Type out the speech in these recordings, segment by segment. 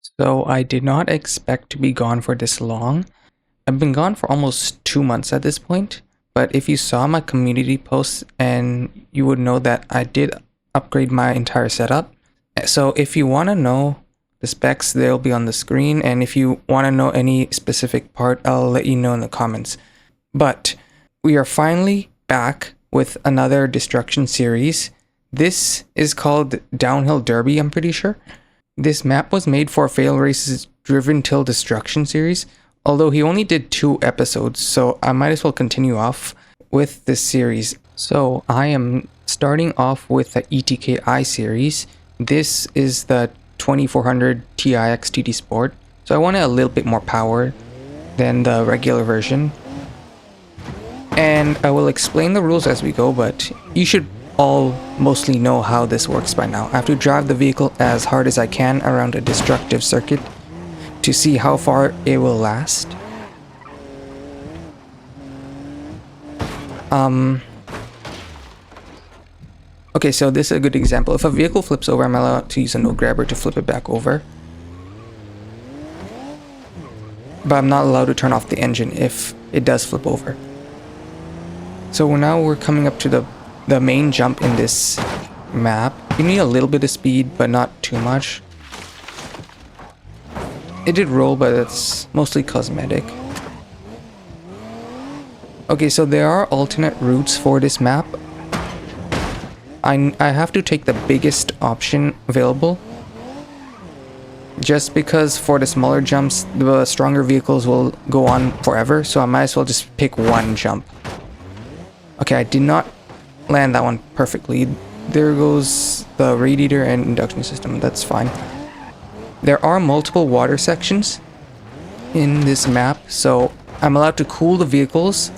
So I did not expect to be gone for this long. I've been gone for almost 2 months at this point, but if you saw my community posts and you would know that I did upgrade my entire setup. So if you want to know the specs, they'll be on the screen, and if you want to know any specific part, I'll let you know in the comments. But we are finally back with another destruction series. This is called Downhill Derby, I'm pretty sure. This map was made for FailRace's Driven Till Destruction series, although he only did 2 episodes, so I might as well continue off with this series. So I am starting off with the ETK I-Series. This is the 2400 Ti XTD Sport, so I wanted a little bit more power than the regular version. And I will explain the rules as we go, but you should all mostly know how this works by now. I have to drive the vehicle as hard as I can around a destructive circuit to see how far it will last. Okay, so this is a good example. If a vehicle flips over, I'm allowed to use a no grabber to flip it back over. But I'm not allowed to turn off the engine if it does flip over. So now we're coming up to the main jump in this map. You need a little bit of speed, but not too much. It did roll, but it's mostly cosmetic. Okay, so there are alternate routes for this map. I have to take the biggest option available, just because for the smaller jumps, the stronger vehicles will go on forever, so I might as well just pick one jump. Okay, I did not land that one perfectly. There goes the radiator and induction system. That's fine. There are multiple water sections in this map, so I'm allowed to cool the vehicles.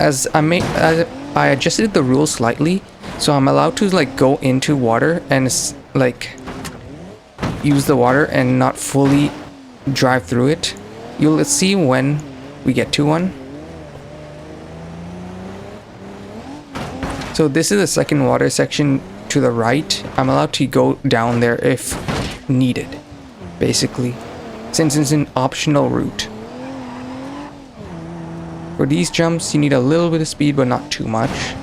As I adjusted the rules slightly, so I'm allowed to like go into water and like use the water and not fully drive through it. You'll see when we get to one. So this is the second water section to the right. I'm allowed to go down there if needed, basically, since it's an optional route. For these jumps, you need a little bit of speed, but not too much.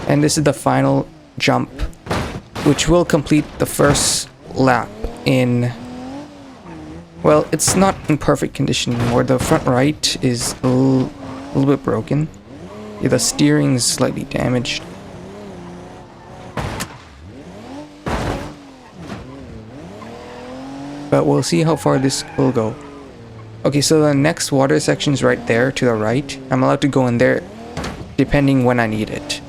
And this is the final jump, which will complete the first lap in... Well, it's not in perfect condition anymore. The front right is a little bit broken. Yeah, the steering's slightly damaged. But we'll see how far this will go. Okay, so the next water section is right there to the right. I'm allowed to go in there depending when I need it.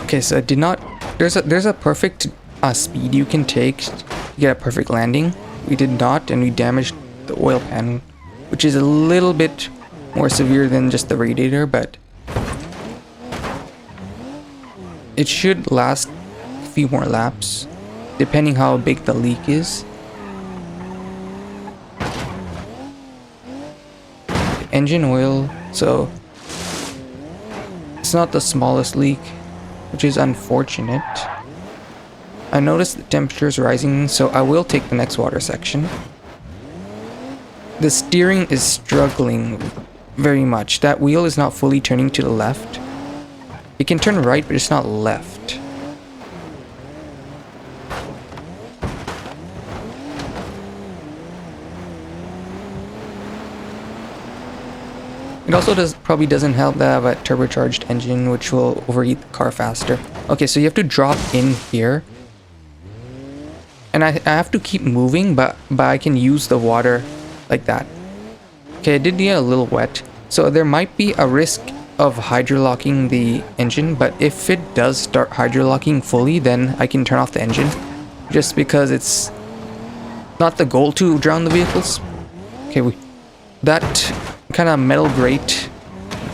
Okay, so I did not... There's a perfect speed you can take to get a perfect landing. We did not, and we damaged the oil pan, which is a little bit more severe than just the radiator, but it should last a few more laps, depending how big the leak is. Engine oil, so it's not the smallest leak, which is unfortunate. I noticed the temperature is rising, so I will take the next water section. The steering is struggling very much. That wheel is not fully turning to the left. It can turn right, but it's not left. It also probably doesn't help that I have a turbocharged engine, which will overheat the car faster. Okay, so you have to drop in here. And I have to keep moving, but I can use the water like that. Okay, I did get a little wet, so there might be a risk of hydrolocking the engine, but if it does start hydrolocking fully, then I can turn off the engine, just because it's not the goal to drown the vehicles. Okay, that kind of metal grate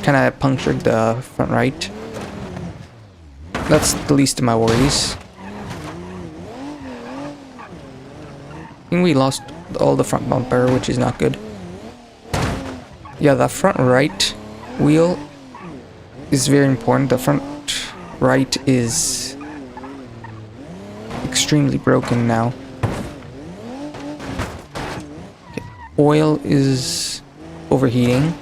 kind of punctured the front right. That's the least of my worries. think we lost all the front bumper, which is not good. Yeah, the front right wheel is very important. The front right is extremely broken now. Okay. Oil is overheating.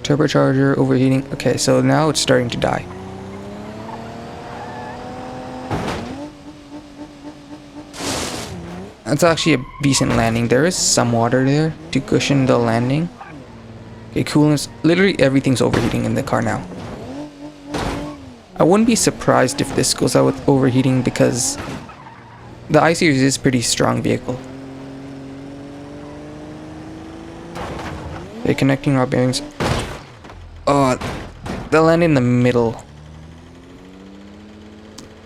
Turbocharger overheating. Okay, so now it's starting to die. That's actually a decent landing. There is some water there to cushion the landing. Okay, coolness. Literally everything's overheating in the car now. I wouldn't be surprised if this goes out with overheating because the I-Series is a pretty strong vehicle. Okay, connecting rod bearings. Oh, they land in the middle.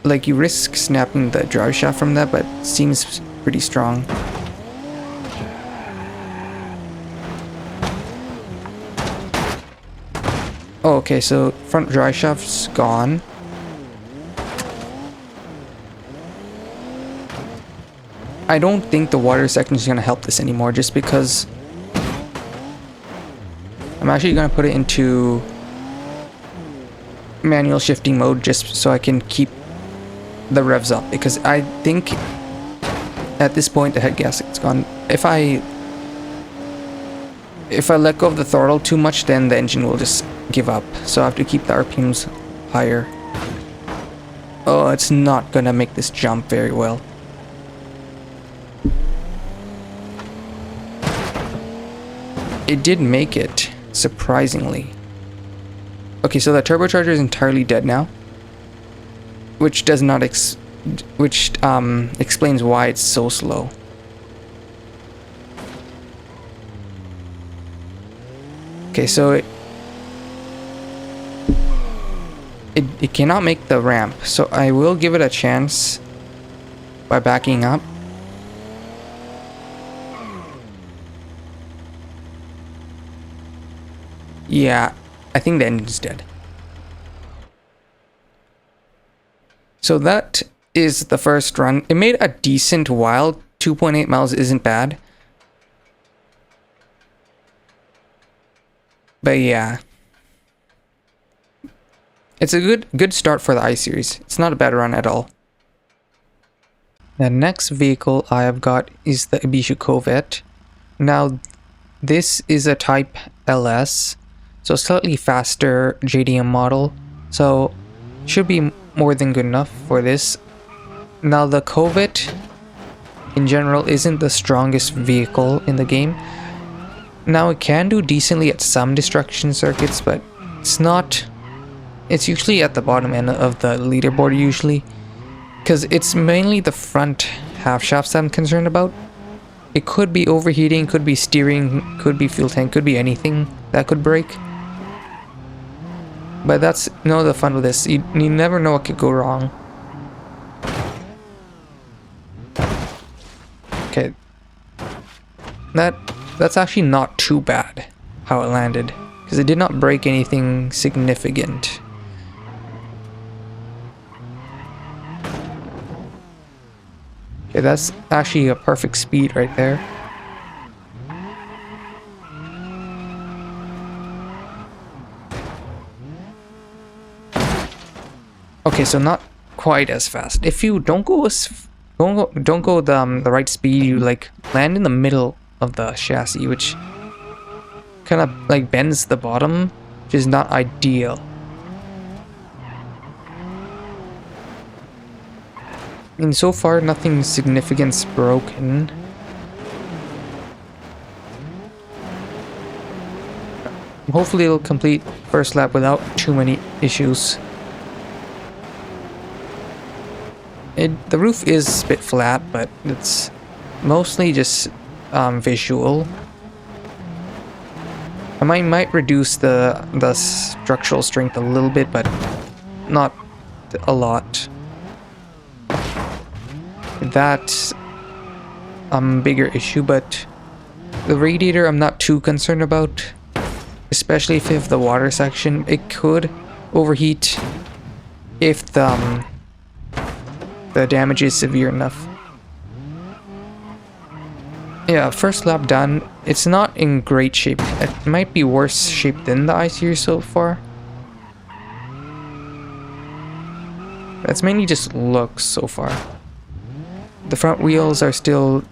Like, you risk snapping the drive shaft from that, but it seems pretty strong. Oh, okay, so front drive shaft's gone. I don't think the water section is going to help this anymore, just because I'm actually going to put it into manual shifting mode just so I can keep the revs up, because I think at this point the head gasket's gone. If I let go of the throttle too much, then the engine will just give up, so I have to keep the RPMs higher. Oh, it's not gonna make this jump very well. It did make it, surprisingly. Okay, so the turbocharger is entirely dead now, which does not explains why it's so slow. Okay, so it cannot make the ramp, so I will give it a chance by backing up. Yeah, I think the engine's dead. So that is the first run. It made a decent while. 2.8 miles isn't bad. But yeah. It's a good start for the I-Series. It's not a bad run at all. The next vehicle I have got is the Ibishu Covet. Now, this is a Type LS, so slightly faster JDM model. So, should be more than good enough for this. Now, the Covet in general isn't the strongest vehicle in the game. Now, it can do decently at some destruction circuits, but it's not. It's usually at the bottom end of the leaderboard usually, because it's mainly the front half shafts I'm concerned about. It could be overheating, could be steering, could be fuel tank, could be anything that could break. But that's the fun with this. You never know what could go wrong. Okay. That's actually not too bad how it landed, because it did not break anything significant. Okay, that's actually a perfect speed right there. Okay, so not quite as fast. If you don't go the right speed, you like land in the middle of the chassis, which kind of like bends the bottom, which is not ideal. And so far, nothing significant's broken. Hopefully it'll complete first lap without too many issues. The roof is a bit flat, but it's mostly just visual. I might reduce the structural strength a little bit, but not a lot. That's a bigger issue, but the radiator I'm not too concerned about, especially if the water section, it could overheat if the the damage is severe enough. Yeah, first lap done. It's not in great shape. It might be worse shape than the I-Series so far. That's mainly just looks so far. The front wheels are still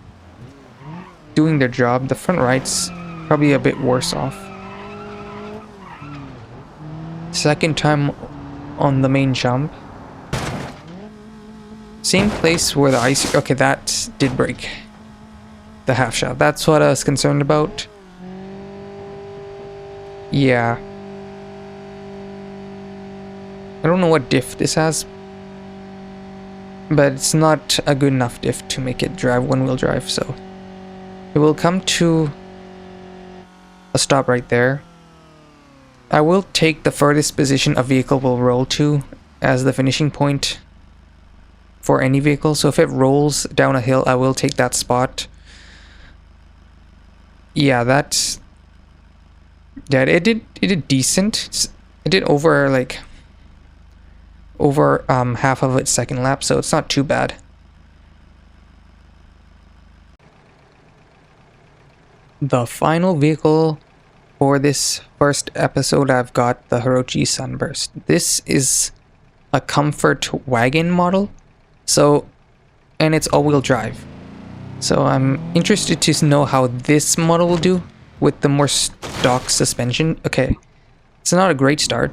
doing their job. The front right's probably a bit worse off. Second time on the main jump. Same place where the ice... Okay, that did break. The half shell. That's what I was concerned about. Yeah. I don't know what diff this has, but it's not a good enough diff to make it drive one-wheel drive, so it will come to a stop right there. I will take the furthest position a vehicle will roll to as the finishing point for any vehicle. So if it rolls down a hill, I will take that spot. Yeah, that's... Yeah, it did decent. It did over half of its second lap, so it's not too bad. The final vehicle for this first episode, I've got the Hirochi Sunburst. This is a comfort wagon model, so, and it's all-wheel drive. So I'm interested to know how this model will do with the more stock suspension. Okay, it's not a great start.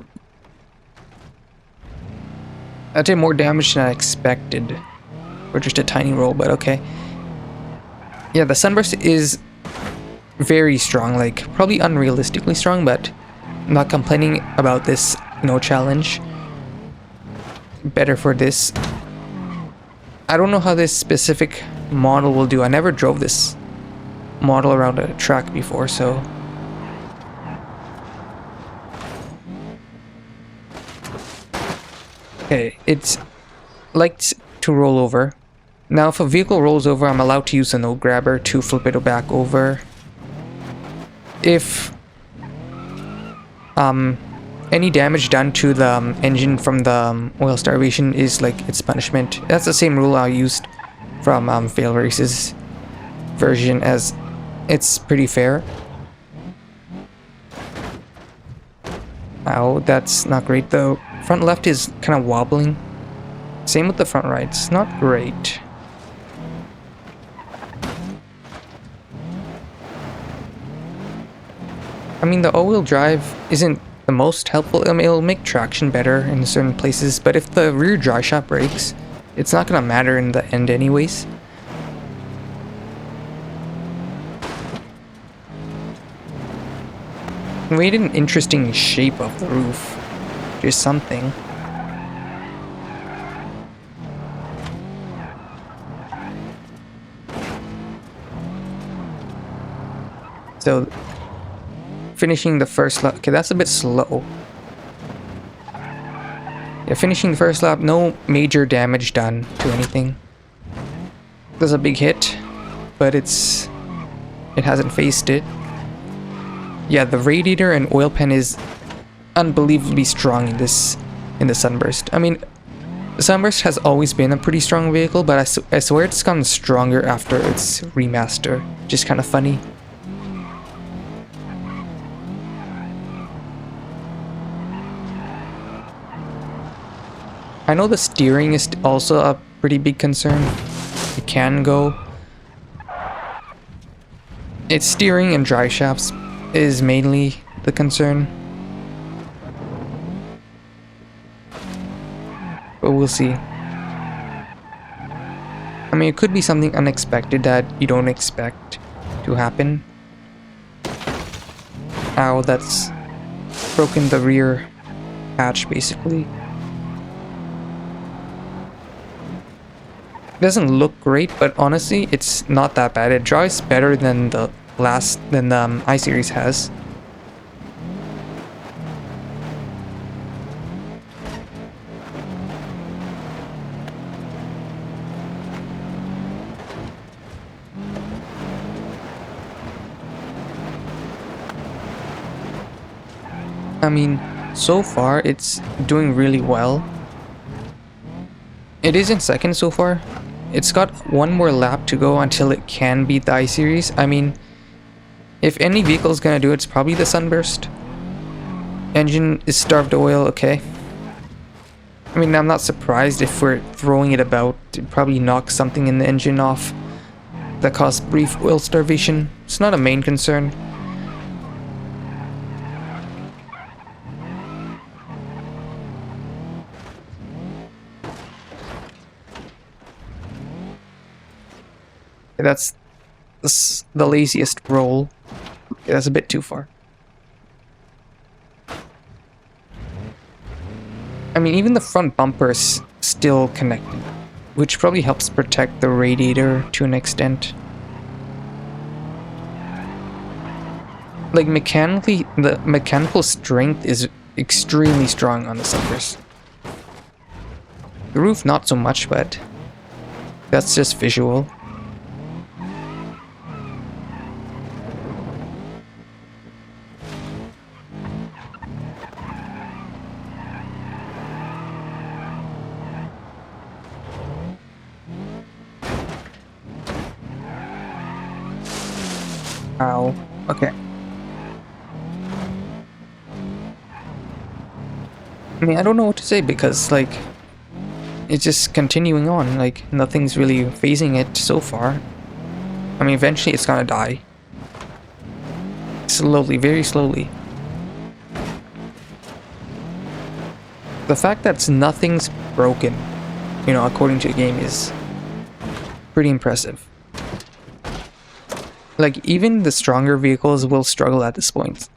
I did more damage than I expected for just a tiny roll, but okay. Yeah, the Sunburst is very strong, like probably unrealistically strong, but I'm not complaining about this, challenge. Better for this. I don't know how this specific model will do. I never drove this model around a track before, so okay, it's likes to roll over. Now if a vehicle rolls over, I'm allowed to use the node grabber to flip it back over. If any damage done to the engine from the oil starvation is like its punishment. That's the same rule I used from FailRace's version, as it's pretty fair. Ow, that's not great though. Front left is kind of wobbling. Same with the front right. It's not great. I mean, the all-wheel drive isn't the most helpful. I mean, it'll make traction better in certain places, but if the rear driveshaft breaks, it's not gonna matter in the end anyways. Made an interesting shape of the roof. Just something. So, finishing the first lap. Okay, that's a bit slow. Yeah, finishing the first lap, no major damage done to anything. There's a big hit, but it hasn't faced it. Yeah, the radiator and oil pan is unbelievably strong in the Sunburst. I mean, the Sunburst has always been a pretty strong vehicle, but I swear it's gotten stronger after its remaster. Just kind of funny. I know the steering is also a pretty big concern. It can go. Its steering and drive shafts is mainly the concern. But we'll see. I mean, it could be something unexpected that you don't expect to happen. Ow, that's broken the rear hatch basically. It doesn't look great, but honestly, it's not that bad. It drives better than the I-Series has. I mean, so far it's doing really well. It is in second so far. It's got one more lap to go until it can beat the I-Series. I mean, if any vehicle is gonna do it, it's probably the Sunburst. Engine is starved oil, okay. I mean, I'm not surprised if we're throwing it about. It probably knocks something in the engine off that caused brief oil starvation. It's not a main concern. That's the laziest roll. Okay, that's a bit too far. I mean, even the front bumper is still connected, which probably helps protect the radiator to an extent. Like, mechanically, the mechanical strength is extremely strong on the Sunburst. The roof, not so much, but that's just visual. Ow. Okay. I mean, I don't know what to say because, like, it's just continuing on. Like, nothing's really phasing it so far. I mean, eventually it's gonna die. Slowly, very slowly. The fact that nothing's broken, you know, according to the game is pretty impressive. Like, even the stronger vehicles will struggle at this point.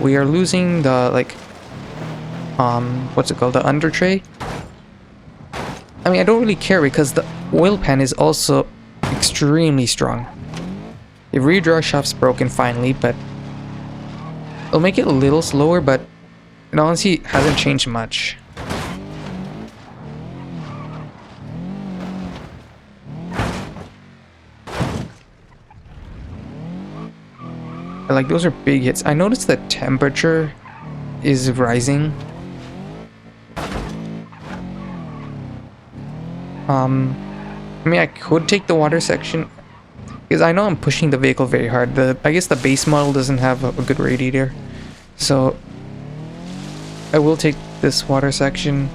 We are losing the, like, what's it called? The under tray? I mean, I don't really care because the oil pan is also extremely strong. The rear draw shaft's broken finally, but it'll make it a little slower, but it honestly hasn't changed much. Like, those are big hits. I noticed the temperature is rising. I mean, I could take the water section because I know I'm pushing the vehicle very hard. I guess the base model doesn't have a good radiator, so I will take this water section.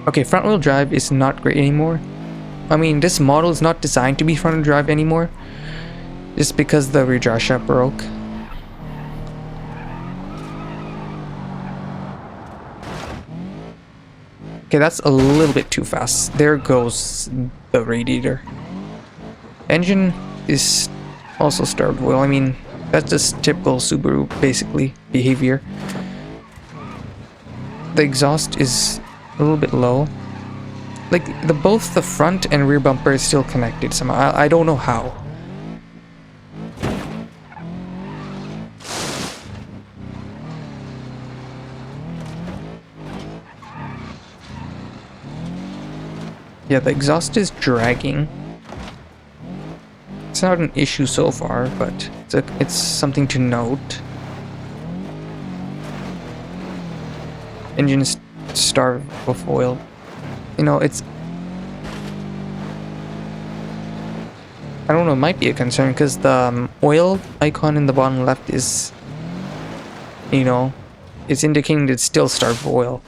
Okay, front wheel drive is not great anymore. I mean, this model is not designed to be front wheel drive anymore, just because the rear draw shaft broke. Okay, that's a little bit too fast. There goes the radiator. Engine is also starved oil. I mean, that's just typical Subaru, basically, behavior. The exhaust is a little bit low. Like, both the front and rear bumper is still connected somehow. I don't know how. Yeah, the exhaust is dragging. It's not an issue so far, but it's something to note. Engine is starved of oil. You know, it's... I don't know, it might be a concern because the oil icon in the bottom left is... You know, it's indicating that it's still starved of oil.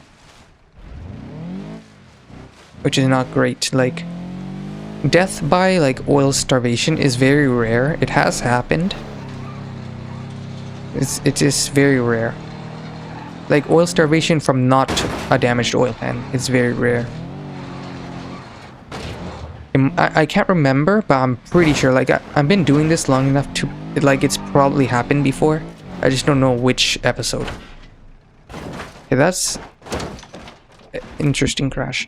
Which is not great. Like, death by, like, oil starvation is very rare. It has happened. It is very rare. Like, oil starvation from not a damaged oil pan is very rare. I can't remember, but I'm pretty sure, like, I've been doing this long enough to, like, it's probably happened before. I just don't know which episode. Okay, that's an interesting crash.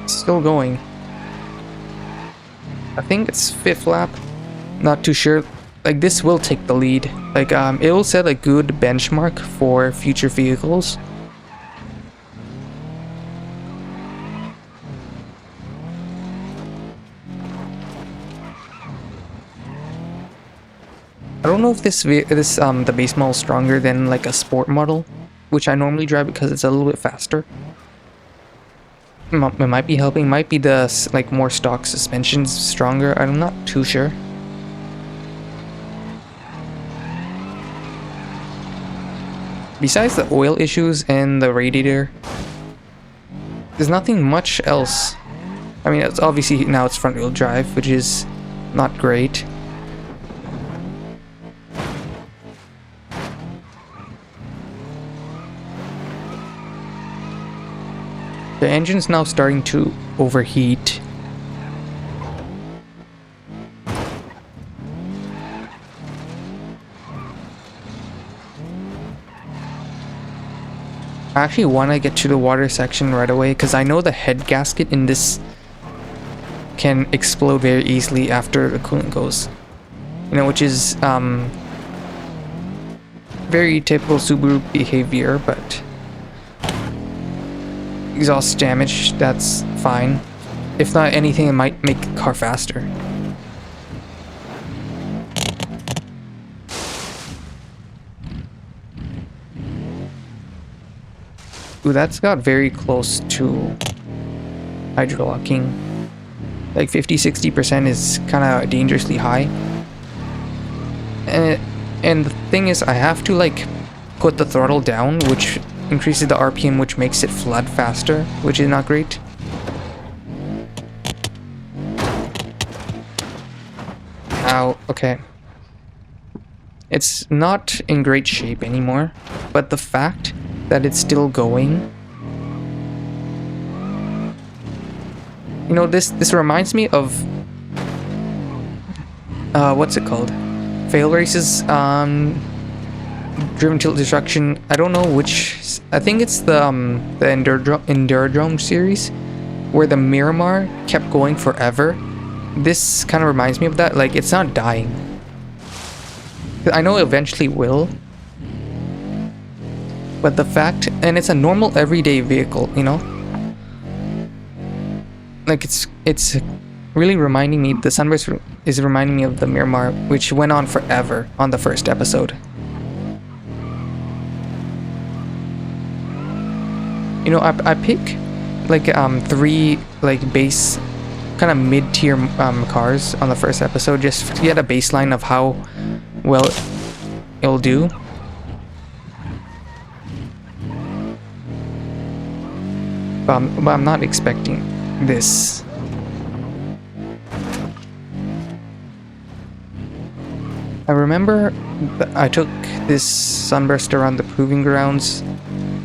Still going. I think it's 5th lap. Not too sure. like this will take the lead. Like it will set a good benchmark for future vehicles. I don't know if the base model is stronger than like a sport model, which I normally drive because it's a little bit faster. It might be helping. Might be the like more stock suspensions stronger. I'm not too sure. Besides the oil issues and the radiator, there's nothing much else. I mean, it's obviously now it's front wheel drive, which is not great. The engine's now starting to overheat. I actually want to get to the water section right away because I know the head gasket in this can explode very easily after the coolant goes. You know, which is very typical Subaru behavior, but exhaust damage, that's fine. If not anything, it might make the car faster. Ooh, that's got very close to hydrolocking. Like 50-60% is kind of dangerously high. And the thing is, I have to like put the throttle down, which increases the RPM, which makes it flood faster, which is not great. Ow, okay. It's not in great shape anymore, but the fact that it's still going. You know, this reminds me of what's it called? FailRace's Driven Tilt Destruction. I don't know which. I think it's the Enduro series, where the Miramar kept going forever. This kind of reminds me of that. Like, it's not dying. I know it eventually will. But the fact, and it's a normal everyday vehicle, you know? Like, it's really reminding me, the Sunburst is reminding me of the Miramar, which went on forever on the first episode. You know, I pick like 3 like base kind of mid-tier cars on the first episode just to get a baseline of how well it'll do. But I'm not expecting this. I remember I took this Sunburst around the proving grounds,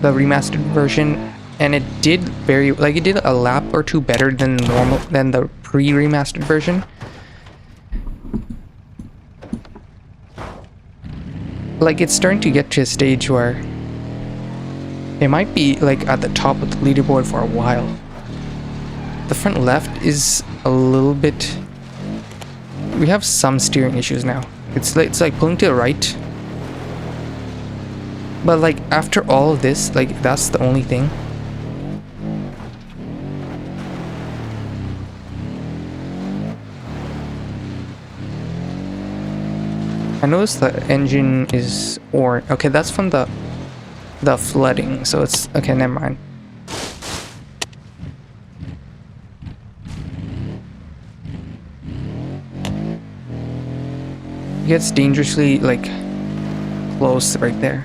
the remastered version, and it did it did a lap or two better than the pre-remastered version. Like, it's starting to get to a stage where it might be like at the top of the leaderboard for a while. The front left is a little bit. We have some steering issues now. It's like pulling to the right. But like after all of this, like that's the only thing. I noticed the engine is orange. Okay, that's from the flooding, so it's okay, never mind. It gets dangerously like close right there.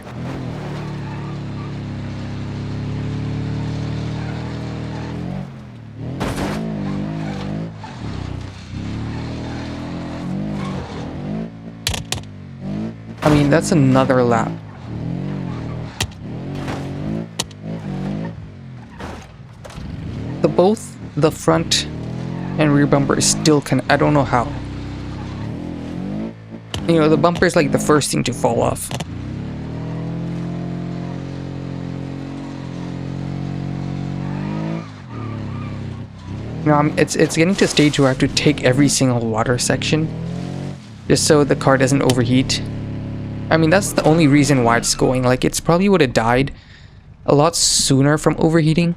I mean, that's another lap. Both the front and rear bumper is still I don't know how. You know, the bumper is like the first thing to fall off. You know, it's getting to a stage where I have to take every single water section just so the car doesn't overheat. I mean, that's the only reason why it's going. Like, it's probably would have died a lot sooner from overheating.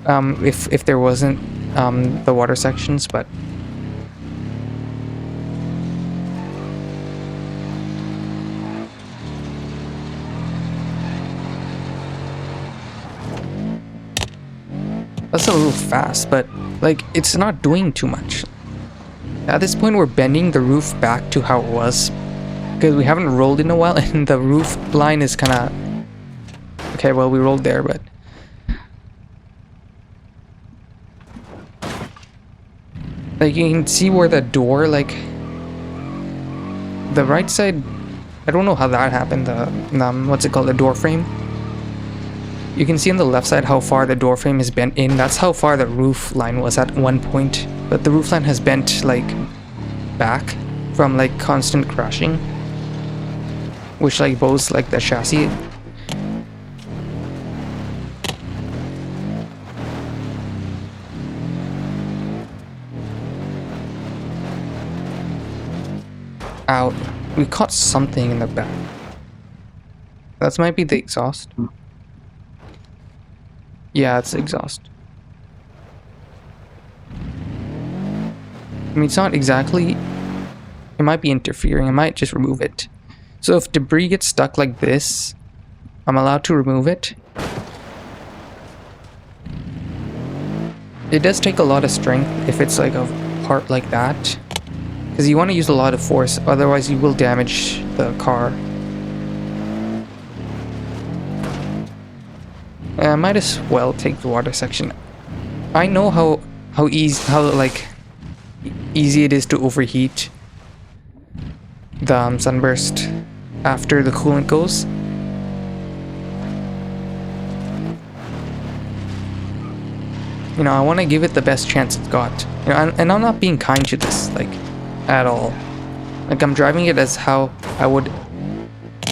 If there wasn't the water sections, but that's a little fast, but like it's not doing too much. At this point we're bending the roof back to how it was because we haven't rolled in a while and the roof line is kind of okay. Well, we rolled there, but like you can see where the door, like the right side, I don't know how that happened, the what's it called, the door frame. You can see on the left side how far the door frame is bent in. That's how far the roof line was at one point, but the roof line has bent like back from like constant crashing, which like bows like the chassis. Out. We caught something in the back. That might be the exhaust. Yeah, it's the exhaust. I mean, it's not exactly... It might be interfering. I might just remove it. So if debris gets stuck like this, I'm allowed to remove it. It does take a lot of strength if it's like a part like that, because you want to use a lot of force, otherwise you will damage the car. I might as well take the water section. I know how easy it is to overheat the Sunburst after the coolant goes. You know, I want to give it the best chance it's got. You know, and I'm not being kind to this, like, at all. Like, I'm driving it as how I would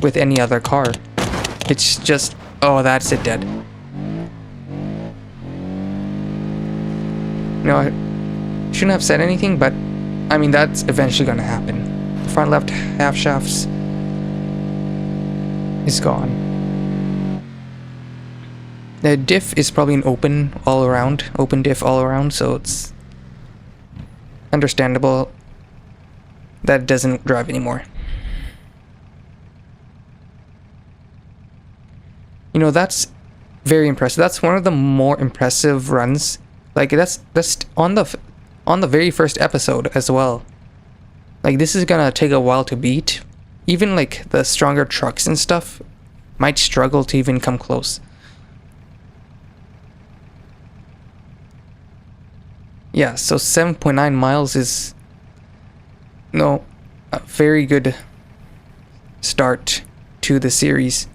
with any other car. It's just, oh, that's it, dead. You know, I shouldn't have said anything, but I mean, that's eventually gonna happen. The front left half shafts is gone. The diff is probably an open diff all around, so it's understandable that it doesn't drive anymore. You know, that's very impressive. That's one of the more impressive runs. Like that's on the very first episode as well. Like, this is gonna take a while to beat. Even like the stronger trucks and stuff might struggle to even come close. Yeah, so 7.9 miles is a very good start to the series.